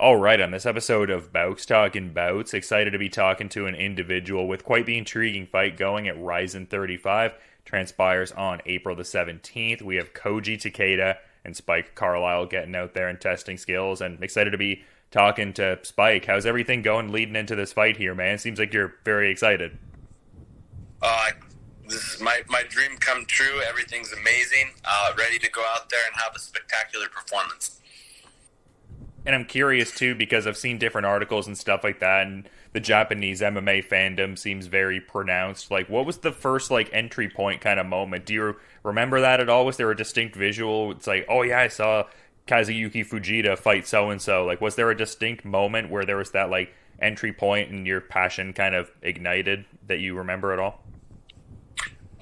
All right, on this episode of Bowks Talking Bouts, excited to be talking to an individual with quite the intriguing fight going at Rizin 35. Transpires on April the 17th. We have Koji Takeda and Spike Carlyle getting out there and testing skills, and excited to be talking to Spike. How's everything going leading into this fight here, man? Seems like you're very excited. Uh, this is my dream come true. Everything's amazing. Ready to go out there and have a spectacular performance. And I'm curious too because I've seen different articles and stuff like that, and the Japanese MMA fandom seems very pronounced. Like, what was the first entry point kind of moment? Do you remember that at all? Was there a distinct visual? It's like, oh yeah, I saw Kazuyuki Fujita fight so and so. Like, was there a distinct moment where there was that entry point and your passion kind of ignited that you remember at all?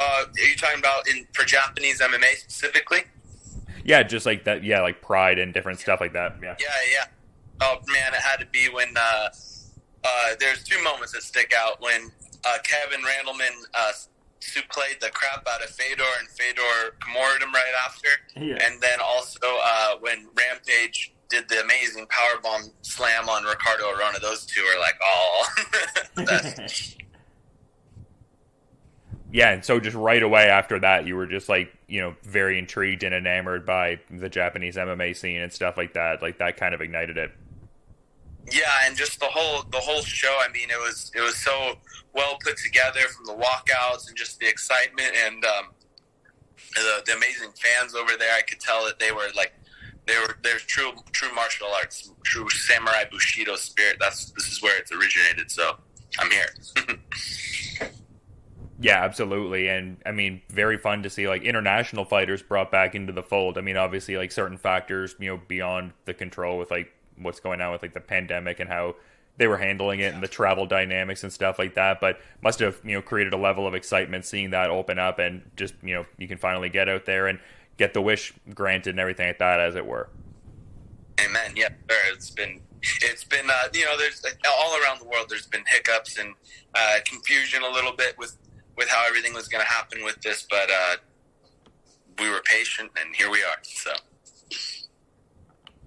Are you talking about for Japanese MMA specifically? Yeah, just like that. Yeah, like pride and different stuff like that. Yeah. Yeah. Oh man, it had to be when there's two moments that stick out when Kevin Randleman played the crap out of Fedor and Fedor Komored him right after, and then also when Rampage did the amazing powerbomb slam on Ricardo Arona. Those two are like, oh, that's. Yeah, and so just right away after that, you were just very intrigued and enamored by the Japanese MMA scene and stuff like that. Like that kind of ignited it. Yeah, and just the whole show. I mean, it was so well put together from the walkouts and just the excitement and the amazing fans over there. I could tell that there's true martial arts, true samurai bushido spirit. This is where it's originated. So I'm here. Yeah, absolutely. And I mean, very fun to see international fighters brought back into the fold. I mean, obviously certain factors, beyond the control with what's going on with the pandemic and how they were handling it and the travel dynamics and stuff like that, but must have, created a level of excitement seeing that open up and just, you can finally get out there and get the wish granted and everything like that, as it were. Amen. Yeah, it's been there's all around the world, there's been hiccups and confusion a little bit with how everything was going to happen with this, but we were patient, and here we are. So,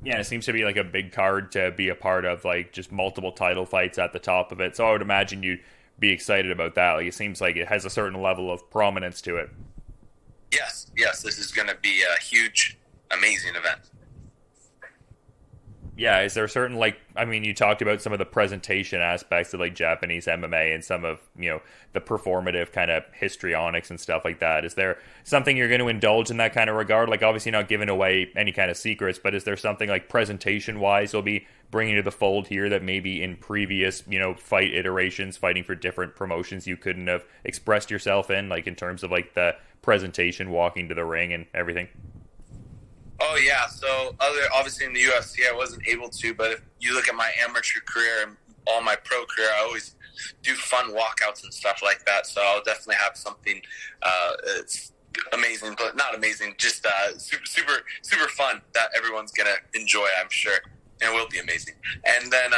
yeah, it seems to be a big card to be a part of, just multiple title fights at the top of it. So I would imagine you'd be excited about that. It seems like it has a certain level of prominence to it. Yes, this is going to be a huge, amazing event. Yeah, is there a certain you talked about some of the presentation aspects of Japanese MMA and some of the performative kind of histrionics and stuff like that. Is there something you're going to indulge in that kind of regard? Obviously not giving away any kind of secrets, but is there something presentation wise you'll be bringing to the fold here that maybe in previous fight iterations, fighting for different promotions, you couldn't have expressed yourself in in terms of the presentation, walking to the ring and everything? Oh yeah, so obviously in the UFC I wasn't able to, but if you look at my amateur career and all my pro career, I always do fun walkouts and stuff like that. So I'll definitely have something it's amazing, but not amazing, just super fun that everyone's gonna enjoy, I'm sure, and will be amazing. And then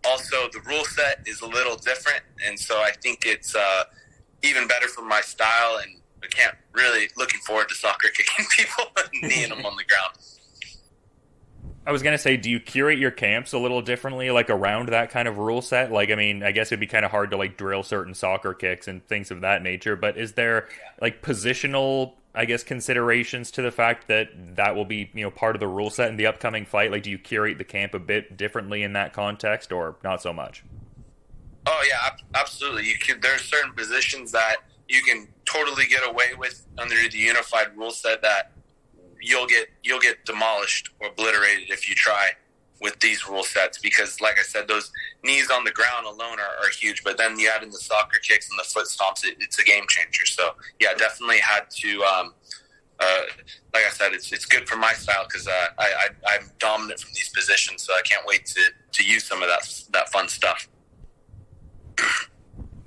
also the rule set is a little different, and so I think it's even better for my style, and I can't really looking forward to soccer kicking people and kneeing them on the ground. I was going to say, do you curate your camps a little differently, around that kind of rule set? I mean, I guess it'd be kind of hard to, drill certain soccer kicks and things of that nature, but is there, positional, I guess, considerations to the fact that will be, part of the rule set in the upcoming fight? Do you curate the camp a bit differently in that context, or not so much? Oh, yeah, absolutely. There's certain positions that you can totally get away with under the unified rule set that you'll get demolished or obliterated if you try with these rule sets, because like I said, those knees on the ground alone are huge, but then you add in the soccer kicks and the foot stomps, it's a game changer. So yeah, definitely had to like I said, it's good for my style because I'm dominant from these positions, so I can't wait to use some of that fun stuff.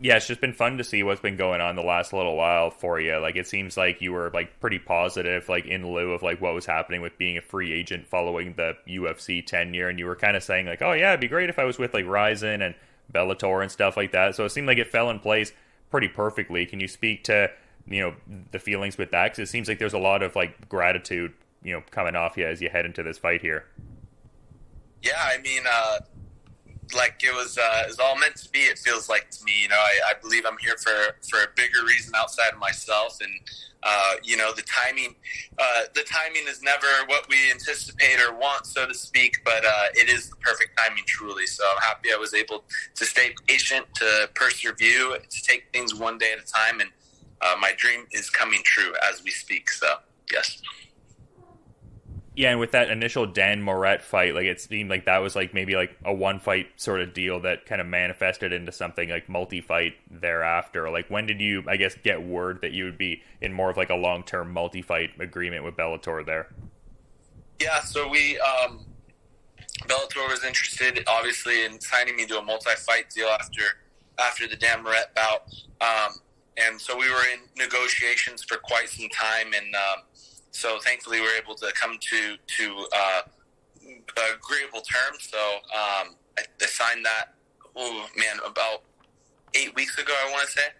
Yeah, it's just been fun to see what's been going on the last little while for you. It seems like you were pretty positive, in lieu of what was happening with being a free agent following the UFC tenure, and you were kind of saying oh yeah, it'd be great if I was with Rizin and Bellator and stuff like that. So it seemed like it fell in place pretty perfectly. Can you speak to the feelings with that? Because it seems like there's a lot of gratitude coming off you as you head into this fight here. Yeah, I mean, like it was all meant to be. It feels like to me, I believe I'm here for a bigger reason outside of myself, and the timing is never what we anticipate or want, so to speak, but it is the perfect timing, truly. So I'm happy I was able to stay patient, to persevere, to take things one day at a time, and my dream is coming true as we speak. So yes. Yeah, and with that initial Dan Moret fight, like it seemed like that was like maybe like a one fight sort of deal that kind of manifested into something like multi-fight thereafter. Like when did you, I guess, get word that you would be in more of like a long-term multi-fight agreement with Bellator there? Yeah, so Bellator was interested, obviously, in signing me to a multi-fight deal after the Dan Moret bout, and so we were in negotiations for quite some time, and so thankfully we were able to come to agreeable terms. So I signed that. Oh man, about 8 weeks ago, I want to say.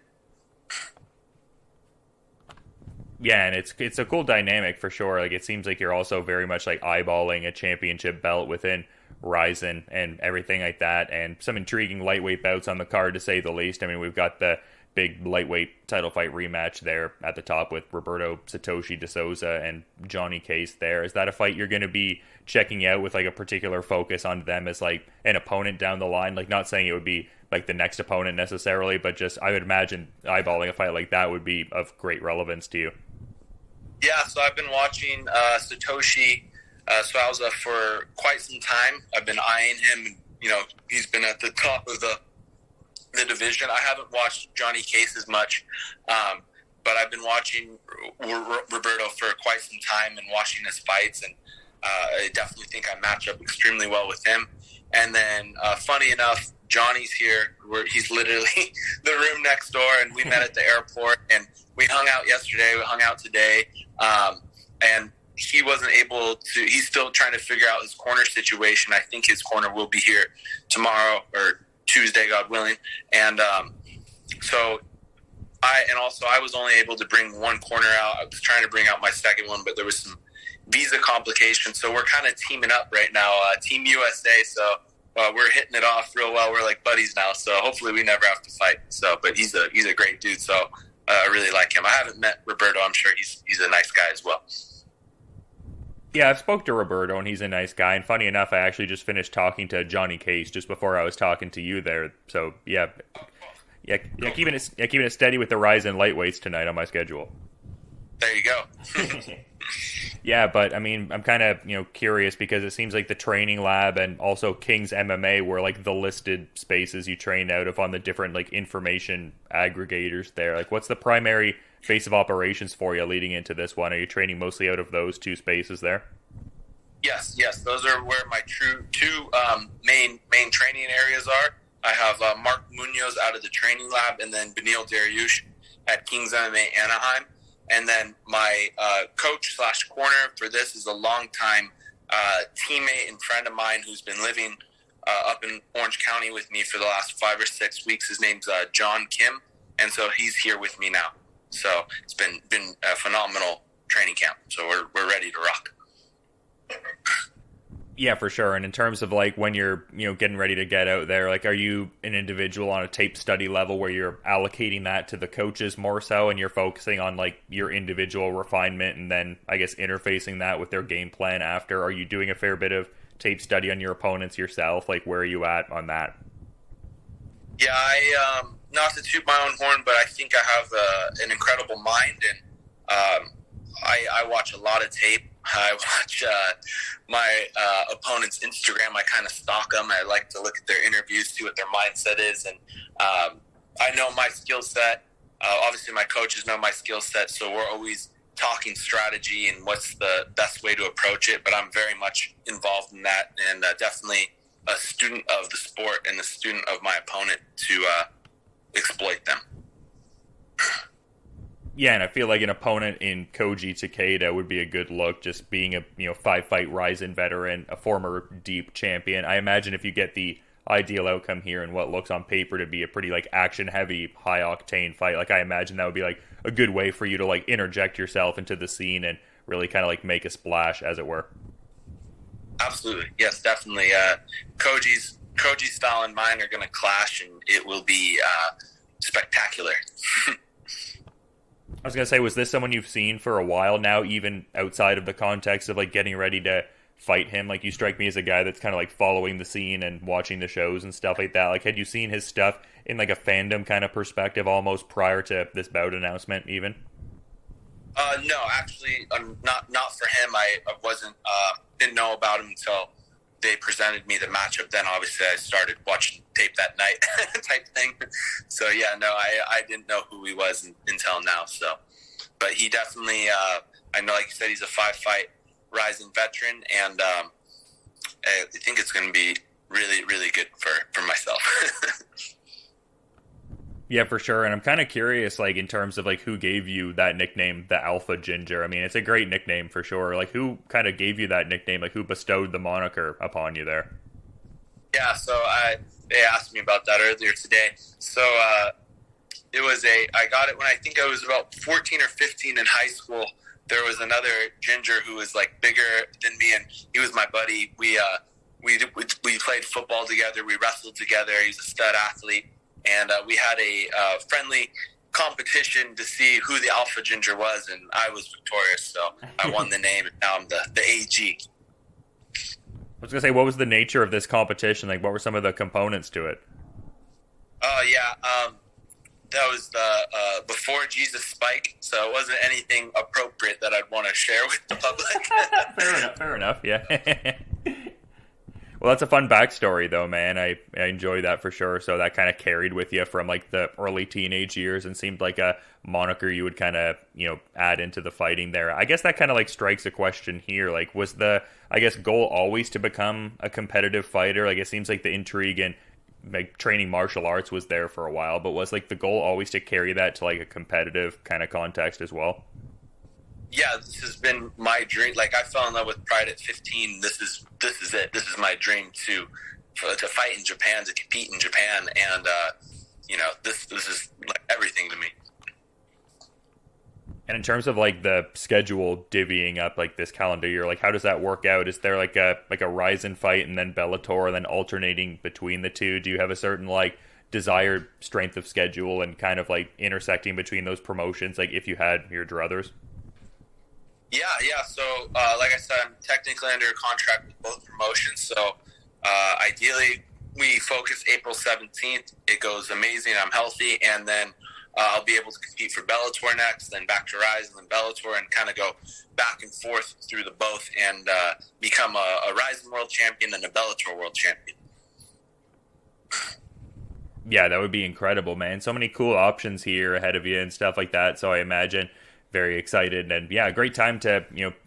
Yeah, and it's a cool dynamic for sure. Like it seems like you're also very much like eyeballing a championship belt within Rizin and everything like that, and some intriguing lightweight bouts on the card to say the least. I mean, we've got the big lightweight title fight rematch there at the top with Roberto Satoshi De Souza and Johnny Case there. Is that a fight you're going to be checking out with like a particular focus on them as like an opponent down the line? Like not saying it would be like the next opponent necessarily, but just I would imagine eyeballing a fight like that would be of great relevance to you. Yeah, so I've been watching Satoshi Souza for quite some time. I've been eyeing him. He's been at the top of the division. I haven't watched Johnny Case as much, but I've been watching Roberto for quite some time and watching his fights, and I definitely think I match up extremely well with him. And then, funny enough, Johnny's here. He's literally the room next door, and we met at the airport, and we hung out yesterday. We hung out today, and he wasn't able to. He's still trying to figure out his corner situation. I think his corner will be here tomorrow or Tuesday, God willing. And I was only able to bring one corner out. I was trying to bring out my second one, but there was some visa complications. So we're kind of teaming up right now, Team USA. So we're hitting it off real well. We're like buddies now. So hopefully we never have to fight. So, but he's a great dude. So I really like him. I haven't met Roberto. I'm sure he's a nice guy as well. Yeah, I've spoke to Roberto, and he's a nice guy. And funny enough, I actually just finished talking to Johnny Case just before I was talking to you there. So yeah, keeping it steady with the Rizin lightweights tonight on my schedule. There you go. Yeah, but I mean, I'm kind of curious because it seems like the training lab and also King's MMA were like the listed spaces you train out of on the different like information aggregators there. Like, what's the primary base of operations for you leading into this one? Are you training mostly out of those two spaces there? Yes. Those are where my two main training areas are. I have Mark Munoz out of the training lab, and then Benil Dariush at King's MMA Anaheim. And then my coach / corner for this is a longtime teammate and friend of mine who's been living up in Orange County with me for the last 5 or 6 weeks. His name's John Kim, and so he's here with me now. So it's been a phenomenal training camp. So we're ready to rock. Yeah, for sure. And in terms of like when you're getting ready to get out there, like are you an individual on a tape study level where you're allocating that to the coaches more so, and you're focusing on like your individual refinement, and then I guess interfacing that with their game plan after? Are you doing a fair bit of tape study on your opponents yourself? Like where are you at on that? Yeah, I not to toot my own horn, but I think I have an incredible mind, and I watch a lot of tape. I watch my opponent's Instagram. I kind of stalk them. I like to look at their interviews, see what their mindset is, and I know my skill set. Obviously, my coaches know my skill set, so we're always talking strategy and what's the best way to approach it. But I'm very much involved in that, and definitely a student of the sport and a student of my opponent to exploit them. Yeah, and I feel like an opponent in Koji Takeda would be a good look, just being a 5-fight Rizin veteran, a former deep champion. I imagine if you get the ideal outcome here in what looks on paper to be a pretty like action heavy, high octane fight, like I imagine that would be like a good way for you to like interject yourself into the scene and really kind of like make a splash, as it were. Absolutely, yes, definitely. Koji's style and mine are going to clash, and it will be spectacular. I was gonna say, was this someone you've seen for a while now, even outside of the context of like getting ready to fight him? Like, you strike me as a guy that's kind of like following the scene and watching the shows and stuff like that. Like, had you seen his stuff in like a fandom kind of perspective almost prior to this bout announcement, even? No, actually, not for him. I wasn't didn't know about him until they presented me the matchup. Then obviously I started watching tape that night type thing. So yeah, no, I didn't know who he was until now. So, but he definitely, I know, like you said, he's a 5-fight Rizin veteran, and I think it's going to be really, really good for myself. Yeah, for sure. And I'm kind of curious, like, in terms of like who gave you that nickname, the Alpha Ginger. I mean, it's a great nickname for sure. Like, who kind of gave you that nickname? Like, who bestowed the moniker upon you there? Yeah, so they asked me about that earlier today. So it was I got it when I think I was about 14 or 15 in high school. There was another ginger who was like bigger than me, and he was my buddy. We played football together. We wrestled together. He's a stud athlete, and we had a friendly competition to see who the Alpha Ginger was, and I was victorious. So I won the name, and now I'm the AG. I was gonna say, what was the nature of this competition? Like, what were some of the components to it? Oh yeah, that was the before Jesus Spike, so it wasn't anything appropriate that I'd want to share with the public. Fair enough. Yeah. Well, that's a fun backstory, though, man. I enjoy that for sure. So that kind of carried with you from like the early teenage years, and seemed like a moniker you would kind of add into the fighting there. I guess that kind of like strikes a question here. Like, was the goal always to become a competitive fighter? Like, it seems like the intrigue and like training martial arts was there for a while, but was like the goal always to carry that to like a competitive kind of context as well? Yeah, this has been my dream. Like, I fell in love with Pride at 15. This is it. This is my dream to fight in Japan, to compete in Japan, and this is like everything to me. And in terms of like the schedule divvying up like this calendar year, like how does that work out? Is there like a Rizin fight and then Bellator and then alternating between the two? Do you have a certain like desired strength of schedule and kind of like intersecting between those promotions, like if you had your druthers? Yeah. So, like I said, I'm technically under a contract with both promotions. So, ideally, we focus April 17th. It goes amazing. I'm healthy, and then I'll be able to compete for Bellator next, then back to Rizin, then Bellator, and kind of go back and forth through the both, and become a Rizin world champion and a Bellator world champion. Yeah, that would be incredible, man. So many cool options here ahead of you and stuff like that. So I imagine very excited, and yeah, great time to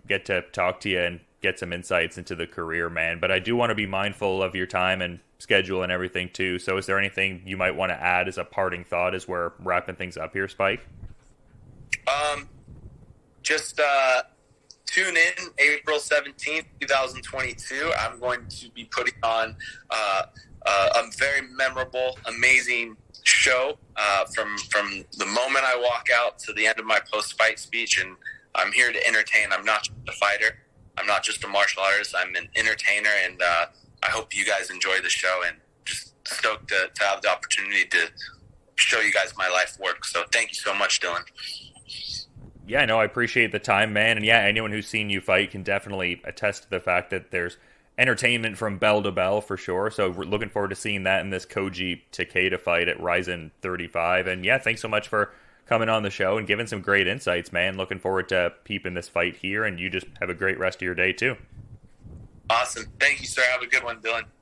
get to talk to you and get some insights into the career, man. But I do want to be mindful of your time and schedule and everything too. So is there anything you might want to add as a parting thought as we're wrapping things up here, Spike? Just tune in April 17th, 2022. I'm going to be putting on a very memorable, amazing show from the moment I walk out to the end of my post-fight speech, and I'm here to entertain. I'm not just a fighter. I'm not just a martial artist. I'm an entertainer, and I hope you guys enjoy the show, and just stoked to have the opportunity to show you guys my life work. So thank you so much, Dylan. Yeah, no, I appreciate the time, man. And yeah, anyone who's seen you fight can definitely attest to the fact that there's entertainment from bell to bell for sure. So we're looking forward to seeing that in this Koji Takeda fight at Rizin 35. And yeah, thanks so much for coming on the show and giving some great insights, man. Looking forward to peeping this fight here, and you just have a great rest of your day too. Awesome. Thank you, sir. Have a good one, Dylan.